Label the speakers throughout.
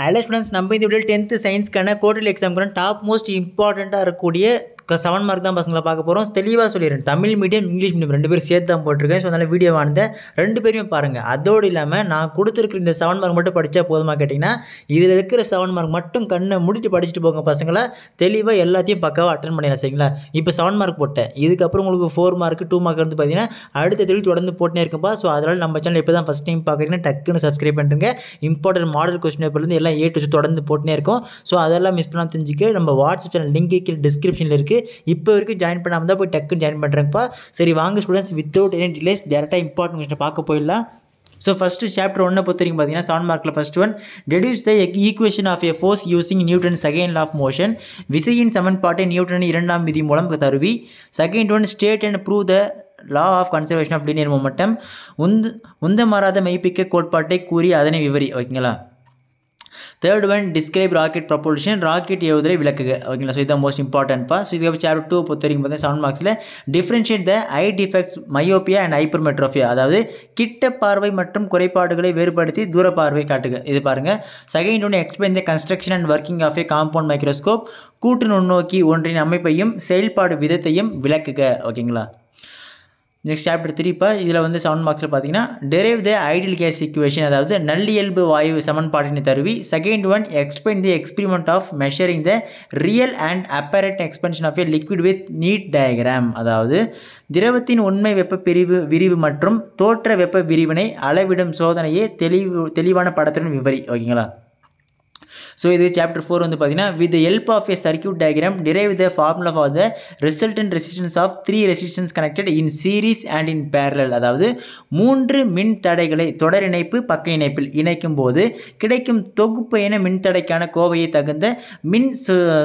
Speaker 1: Hello students, நம்ம இந்த video 10th சயின்ஸ்க்கான குவார்டர்லி எக்ஸாமுக்கான டாப் மோஸ்ட் இம்பார்ட்டண்ட்டாக இருக்கக்கூடிய 7 மார்க் தான் பசங்களை பார்க்க போகிறோம். தெளிவாக சொல்லிடுறேன், தமிழ் மீடியம் இங்கிலீஷ் மீடியம் 2 பேரும் சேர்த்து தான் போட்டிருக்கேன். ஸோ அதனால் வீடியோ வாங்க 2 பேரையும் பாருங்கள். அதோடு இல்லாமல் நான் கொடுத்துருக்குற இந்த 7 மார்க் மட்டும் படித்தா போதுமா கேட்டிங்கன்னா, இதில் இருக்கிற 7 மார்க் மட்டும் கண்ணை முடிட்டு படிச்சுட்டு போங்க பசங்களை. தெளிவாக எல்லாத்தையும் பக்காவாக அட்டன் பண்ணிடலாம். சரிங்களா? இப்போ 7 மார்க் போட்டேன், இதுக்கப்புறம் உங்களுக்கு 4 மார்க் 2 மார்க் வந்து பார்த்தீங்கன்னா அடுத்த தெளிவு தொடர்ந்து போட்டுனே இருக்குப்பா. ஸோ அதனால் நம்ம சேனல் இப்போ தான் ஃபஸ்ட் டைம் பார்க்குறீங்கன்னா டக்குன்னு சப்ஸ்கிரைப் பண்ணிட்டுங்க. இம்பார்ட்டன்ட் மாடல் கொஸ்டின் பேப்பர்லேருந்து எல்லாம் A to Z தொடர்ந்து போட்டுனே இருக்கும். ஸோ அதெல்லாம் மிஸ் பண்ணாமல் தெரிஞ்சுக்க நம்ம வாட்ஸ்அப் சேனல் லிங்க் கீழே டிஸ்கிரிப்ஷனில் இருக்குது. இப்போ வரைக்கும் ஜாயின் பண்ணாமல் தான் போய் டக்குன்னு ஜாயின் பண்ணுறேங்கப்பா. சரி வாங்க ஸ்டூடெண்ட்ஸ், வித்தவுட் எனி டிலேஸ் டேரெக்டாக இம்பார்ட்டன்ட் கொஸ்டின் பார்க்க போயிடலாம். ஸோ ஃபஸ்ட்டு சாப்டர் 1 பொறுத்த வரைக்கும் பார்த்தீங்கன்னா 7 மார்க்கில் first one, deduce the equation of a force using Newton second law of motion. விசையின் சமன்பாட்டை நியூட்டன் 2ஆம் விதி மூலம் தருவி. Second one, state and prove the law of conservation of linear momentum. உந்த மாறாத மெய்ப்பிக்க கோட்பாட்டை கூறி அதனை விவரி. ஓகேங்களா? Third one, describe rocket propulsion, rocket ஏவுதலை விளக்குக. ஓகேங்களா? ஸோ இதுதான் மோஸ்ட் இம்பார்ட்டன்ட்ப்பா. ஸோ இதுக்கு சாப்டர் 2 பொறுத்த வரைக்கும் பார்த்தீங்கன்னா 7 மார்க்ஸில் differentiate the I defects myopia and hypermetropia, அதாவது கிட்ட பார்வை மற்றும் குறைபாடுகளை வேறுபடுத்தி தூர பார்வை காட்டுக. இது பாருங்கள். செகண்ட் ஒன்று, explain the construction and working of a compound microscope, கூட்டு நுண்ணோக்கி ஒன்றின் அமைப்பையும் செயல்பாடு விதத்தையும் விளக்குக. ஓகேங்களா? நெக்ஸ்ட் சாப்டர் 3 இதில் வந்து 7 மார்க்ஸில் பார்த்தீங்கன்னா derive the ideal gas equation, அதாவது நல்லியல்பு வாயு சமன்பாட்டினை தருவி. Second one, explain the experiment of measuring the real and apparent expansion of a liquid with neat diagram, அதாவது திரவத்தின் உண்மை வெப்ப விரிவு மற்றும் தோற்ற வெப்ப விரிவினை அளவிடும் சோதனையை தெளிவான படத்துடன் விவரி. ஓகேங்களா? ஸோ இது சாப்டர் 4 வந்து பார்த்தீங்கன்னா with the help of a circuit diagram derive the formula for the resultant resistance of 3 resistance connected in series and in parallel, அதாவது 3 மின் தடைகளை தொடர் இணைப்பு பக்க இணைப்பில் இணைக்கும் போது கிடைக்கும் தொகுப்பு என மின்தடைக்கான கோவையை தகுந்த மின்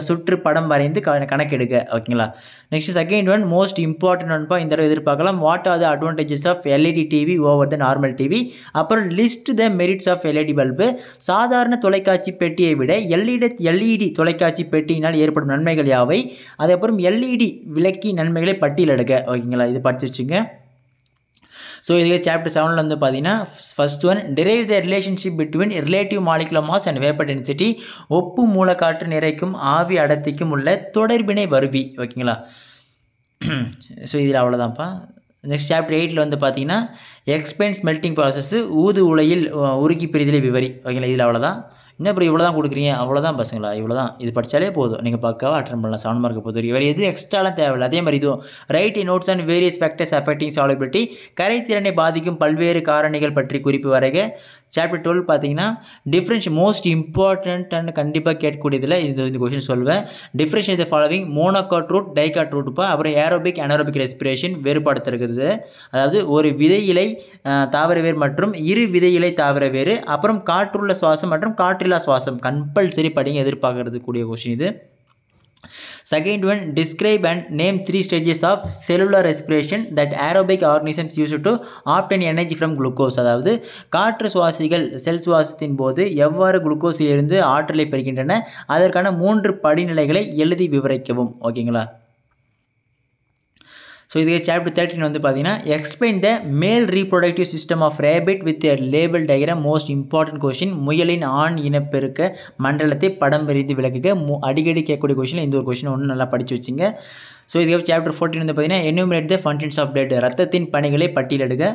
Speaker 1: சுற்று படம் வரைந்து கணக்கெடுக்க. ஓகேங்களா? Next second one, most important ஒன்ப்பா, இந்த தடவை எதிர்பார்க்கலாம். What are the advantages of LED TV over the normal TV. அப்புறம் list the merits of LED bulb, சாதாரண தொலைக்காட்சி பெட்டியை விட எல்இடி தொலைக்காட்சி பெட்டியினால் ஏற்படும் நன்மைகள் யாவை, அதேபோல் எல்இடி விளக்கி நன்மைகளை பட்டியலிடுக. ஓகேங்களா? இது படித்து வச்சுங்க. ஸோ இதுக்கு சாப்டர் 7 வந்து பார்த்தீங்கன்னா first one, derive the relationship between relative molecular mass and vapour density, ஒப்பு மூலக்காற்று நிறைக்கும் ஆவி அடர்த்திக்கும் உள்ள தொடர்பினை வருவி. ஓகேங்களா? ஸோ இதில் அவ்வளோதான்ப்பா. நெக்ஸ்ட் சாப்டர் 8 வந்து பார்த்தீங்கன்னா எக்ஸ்பிளைன் ஸ்மெல்டிங் ப்ராசஸ், ஊது உலையில் உருக்கி பிரிதலை விவரி. ஓகேங்களா? இதில் அவ்வளோதான். என்ன இப்போ இவ்வளோ தான் கொடுக்குறீங்க, அவ்வளோதான் பசங்களா, இவ்வளோ தான். இது படித்தாலே போதும், நீங்கள் பக்காவாக அட்டன் பண்ணலாம் 7 மார்க்கை பொறுத்த வரைக்கும். வேறு எதுவும் எக்ஸ்ட்ராலாம் தேவையில்லை. அதே மாதிரி இதுவும் write notes and various factors affecting solubility, கரைத்திறனை பாதிக்கும் பல்வேறு காரணிகள் பற்றி குறிப்பு வரைக. சாப்டர் 12 பார்த்தீங்கன்னா டிஃப்ரென்ஷியேட், மோஸ்ட் இம்பார்ட்டன்ட் அண்ட் கண்டிப்பாக கேட்கக்கூடியதில் இந்த கொஸ்டின் சொல்வேன். Differentiate the following, monocot root dicot ரூட்ப்பா. அப்புறம் ஏரோபிக் அனரோபிக் ரெஸ்பிரேஷன் வேறுபடுத்துறது, அதாவது ஒரு விதை இலை தாவர வேர் மற்றும் இரு விதை இலை தாவர வேறு. அப்புறம் காற்றுள்ள சுவாசம் மற்றும் காற்றில்லா சுவாசம். கம்பல்சரி படிங்க, எதிர்பார்க்கறது கூடிய கொஸ்டின் இது. Second one, describe and name 3 stages of cellular respiration that aerobic organisms use to obtain energy from glucose, அதாவது காற்று சுவாசிகள் செல் சுவாசத்தின் போது எவ்வாறு குளுக்கோஸிலிருந்து ஆற்றலை பெறுகின்றன, அதற்கான 3 படிநிலைகளை எழுதி விவரிக்கவும். ஓகேங்களா? ஸோ இதுக்கு சாப்டர் 13 வந்து பார்த்தீங்கன்னா explain the male reproductive system of rabbit with label diagram, most important question. முயலின் ஆண் இனப்பெருக்க மண்டலத்தை படம் விரிந்து விளக்குக. அடிக்கடி கேட்கக்கூடிய கொஸ்டின் இந்த ஒரு கொஸ்டின் ஒன்று நல்லா படித்து வச்சுங்க. ஸோ இதுக்கு சாப்டர் 14 வந்து பார்த்தீங்கன்னா enumerate the functions of blood, ரத்தத்தின் பணிகளை பட்டியலிடுக.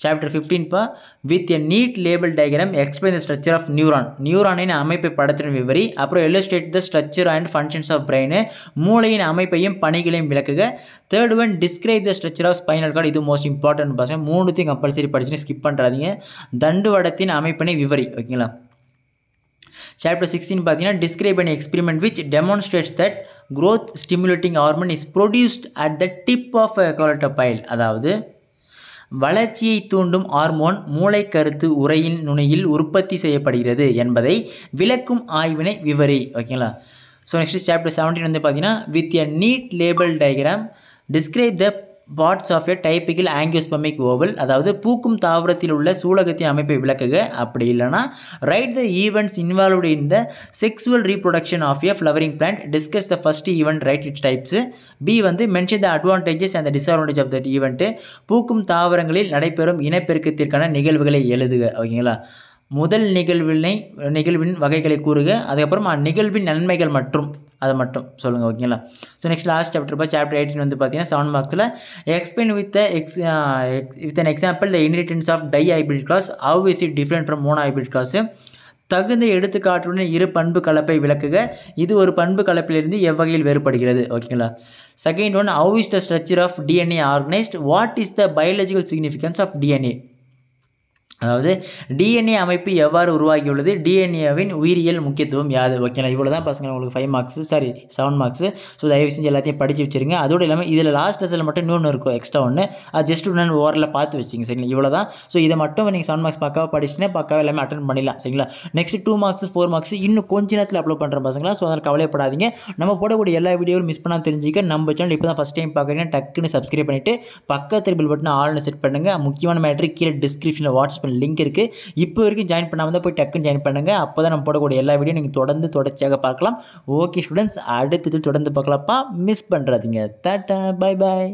Speaker 1: Chapter 15 with a neat label diagram explain the structure of neuron, நியூரானின் அமைப்பை படத்துடன் விவரி. அப்புறம் illustrate the structure and functions of brain, மூளையின் அமைப்பையும் பணிகளையும் விளக்குக. Third one, describe the structure of spinal cord, இது மோஸ்ட் இம்பார்ட்டன்ட் பசங்க, 3த்தையும் கம்பல்சரி படிச்சுன்னு ஸ்கிப் பண்ணுறாதீங்க. தண்டுவடத்தின் அமைப்பினை விவரி. ஓகேங்களா? சாப்டர் 16 பார்த்தீங்கன்னா describe and experiment which demonstrates that growth stimulating hormone is produced at the tip of a coleoptile, அதாவது வளர்ச்சியை தூண்டும் ஹார்மோன் மூளைக்கருத்து உறையின் நுனியில் உற்பத்தி செய்யப்படுகிறது என்பதை விளக்கும் ஆய்வினை விவரி. ஓகேங்களா? ஸோ நெக்ஸ்ட் சாப்டர் 17 வந்து பார்த்தீங்கன்னா with a neat label diagram describe the parts of a typical angiospermic ovule, அதாவது பூக்கும் தாவரத்தில் உள்ள சூலகத்தின் அமைப்பை விளக்குக. அப்படி இல்லைனா write the events involved in the sexual reproduction of a flowering plant, discuss the first event, write its types. B வந்து mention the advantages and disadvantage of that event, பூக்கும் தாவரங்களில் நடைபெறும் இனப்பெருக்கத்திற்கான நிகழ்வுகளை எழுதுக. ஓகேங்களா? முதல் நிகழ்வின் வகைகளை கூறுக, அதுக்கப்புறம் நிகழ்வின் நன்மைகள் மற்றும் அதை மட்டும் சொல்லுங்கள். ஓகேங்களா? So next last chapter chapter 18 வந்து பார்த்தீங்கன்னா 7 மார்க்ஸில் explain with an example the inheritance of dihybrid cross, how is it different from monohybrid cross. தகுந்த எடுத்துக்காட்டுடன் இரு பண்பு கலப்பை விளக்குக, இது ஒரு பண்பு கலப்பிலிருந்து எவ்வகையில் வேறுபடுகிறது. ஓகேங்களா? Second one, how is the structure of DNA organised, what is the biological significance of DNA. அதாவது டிஎன்ஏ அமைப்பு எவ்வாறு உருவாகியுள்ளது, டிஎன்ஏவின் உயிரியல் முக்கியத்துவம் யாது. ஓகேங்களா? இவ்வளோ தான் பசங்க உங்களுக்கு 5 மார்க்ஸ், சாரி 7 மார்க்ஸ். ஸோ தயவு செஞ்சு எல்லாத்தையும் படித்து வச்சுருங்க. அதோடு இல்லாமல் இதில் லாஸ்ட் லெசனில் மட்டும் இன்னொன்று இருக்கும், எக்ஸ்ட்ரா ஒன்று, அது ஜஸ்ட் ஒன்று ஓரில் பார்த்து வச்சிங்க. சரிங்களா? இவ்வளோ தான். ஸோ இதை மட்டும் நீங்கள் 7 மார்க்ஸ் பக்காவாக படிச்சுன்னா பக்காவாக எல்லாமே அட்டன் பண்ணிடலாம். சரிங்களா? நெக்ஸ்ட் 2 மார்க்ஸ் 4 மார்க்ஸ் இன்னும் கொஞ்ச நேரத்தில் அப்லோட் பண்ணுற பசங்களா. ஸோ அதனால் கவலைப்படாதீங்க. நம்ம போடக்கூடிய எல்லா வீடியோவும் மிஸ் பண்ணாமல் தெரிஞ்சுக்க நம்ம சேனல் இப்போ தான் ஃபஸ்ட் டைம் பார்க்குறீங்க, டக்குன்னு சப்ஸ்கிரைப் பண்ணிவிட்டு பக்கத்தில் பில் பட்டன் ஆல்னு செட் பண்ணுங்கள். முக்கியமான மேட்ரு கீழே டிஸ்கிரிப்ஷனில் வாட்ஸ்அப் லிங்க் இருக்குது. இப்போ வரைக்கும் ஜாயின் பண்ணாமல் தான் போய் டக்குன்னு ஜாயின் பண்ணுங்கள். அப்போ தான் நம்ம போடக்கூடிய எல்லா வீடியோ நீங்கள் தொடர்ச்சியாக பார்க்கலாம். ஓகே ஸ்டூடெண்ட்ஸ், அடுத்தது தொடர்ந்து பார்க்கலாம்ப்பா, மிஸ் பண்ணுறாதீங்க. டாடா, பை பாய்.